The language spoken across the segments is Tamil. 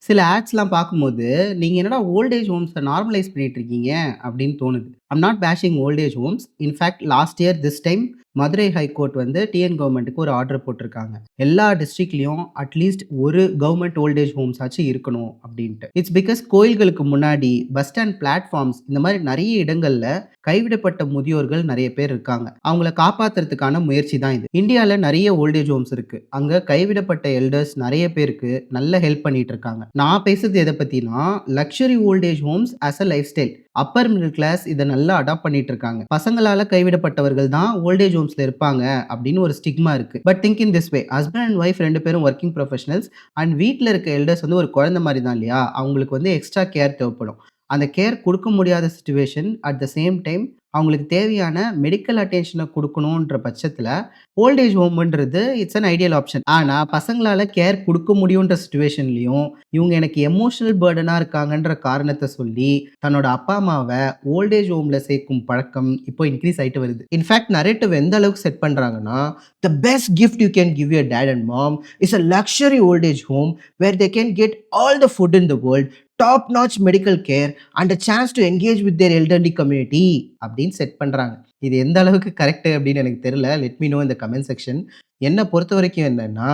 சில ஆட்ஸ்லாம் பார்க்கும்போது, நீங்க என்னடா ஓல்ட் ஏஜ் ஹோம்ஸ நார்மலைஸ் பண்ணிட்டு இருக்கீங்க அப்படின்னு தோணுது. I'm not bashing old age homes. In fact last year this time Madurai high court வந்து டிஎன் கவர்மெண்ட்டுக்கு ஒரு ஆர்டர் போட்டிருக்காங்க. எல்லா டிஸ்ட்ரிக்ட்லயும் அட்லீஸ்ட் ஒரு கவர்மெண்ட் ஓல்ட் ஏஜ் ஹோம்ஸ் ஆச்சும் இருக்கணும் அப்படின்ட்டு. இட்ஸ் பிகாஸ் கோயில்களுக்கு முன்னாடி, பஸ் ஸ்டாண்ட் பிளாட்ஃபார்ம்ஸ் இந்த மாரி நெறைய இடங்கள்ல கைவிடப்பட்ட முதியோர்கள் நெறைய பேர் இருக்காங்க. அவங்கள காப்பாத்துறதுக்கான முயற்சி தான் இது. இந்தியால நெறைய ஓல்ட் ஏஜ் ஹோம்ஸ் இருக்கு. அங்க கைவிடப்பட்ட எல்டர்ஸ் நெறைய பேருக்கு நல்ல ஹெல்ப் பண்ணிட்டு இருக்காங்க. நான் பேசுறது எத பத்தினா, luxury old age homes as a lifestyle. Upper middle class இத நல்லா அடாப்ட் பண்ணிட்டு இருக்காங்க. பசங்களால கைவிடப்பட்டவர்கள் தான் ஓல்ட் ஏஜ் ஹோம்ஸ்ல இருப்பாங்க அப்படின்னு ஒரு ஸ்டிக்மா இருக்கு. But think in this way, husband and wife 2 பேரும் வொர்க்கிங் ப்ரொஃபஷனல்ஸ் அண்ட் வீட்ல இருக்க எல்டர்ஸ் வந்து ஒரு குழந்தை மாரி தான் இல்லையா? அவங்களுக்கு வந்து எக்ஸ்ட்ரா கேர் தேவைப்படும். அந்த கேர் குடுக்க முடியாத situation at the same time அவங்களுக்கு தேவையான மெடிக்கல் அட்டென்ஷன குடுக்கணுன்ற பட்சத்துல, ஓல்ட் ஏஜ் ஹோம்ன்றது இட்ஸ் அன் ஐடியல் ஆப்ஷன். ஆனா பசங்களால கேர் குடுக்க முடியுன்ற சிச்சுவேஷன்லயும், இவங்க எனக்கு எமோஷனல் பர்டனா இருக்காங்கன்ற காரணத்த சொல்லி, தன்னோட அப்பா, அம்மாவ ஓல்ட் ஏஜ் ஹோம்ல சேர்க்கும் பழக்கம் இப்போ இன்கிரீஸ் ஆயிட்டு வருது. இன்ஃபாக்ட் நரேட்டிவ் எந்த அளவுக்கு செட் பண்றாங்கன்னா, "the best gift you can give your dad and mom is a luxury old age home where they can get all the food in the world, top notch medical care and a chance to engage with their elderly community" அப்படின்னு செட் பண்றாங்க. இது எந்த அளவுக்கு கரெக்ட் அப்படின்னு எனக்கு தெரியல. Let me know in the comment section. என்ன பொறுத்தவரைக்கும் என்னன்னா,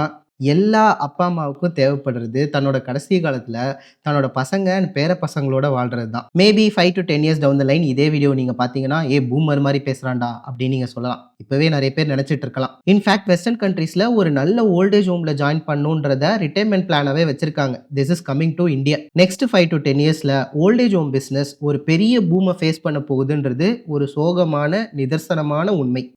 எல்லா அப்பா, அம்மாவுக்கும் தேவைப்படுறது தன்னோட கடைசி காலத்துல தன்னோட பசங்க அண்ட் பேர பசங்களோட வாழ்றது தான். Maybe 5 to 10 years down the line இதே வீடியோ நீங்க பார்த்தீங்கன்னா, பூமர் மாரி பேசுறான்டா" அப்படின்னு நீங்க சொல்லலாம். இப்பவே நெறைய பேர் நெனச்சிட்டு இருக்கலாம். இன்ஃபாக்ட் வெஸ்டர்ன் கண்ட்ரீஸ்ல ஒரு நல்ல ஓல்ட் ஏஜ் ஹோம்ல ஜாயின் பண்ணணுன்றத ரிட்டயர்மென்ட் பிளானாவே வச்சிருக்காங்க. This is coming to India. Next 5 to 10 இயர்ஸ்ல ஓல்ட் ஏஜ் ஹோம் பிசினஸ் ஒரு பெரிய பூம ஃபேஸ் பண்ண போகுதுன்றது ஒரு சோகமான, நிதர்சனமான உண்மை.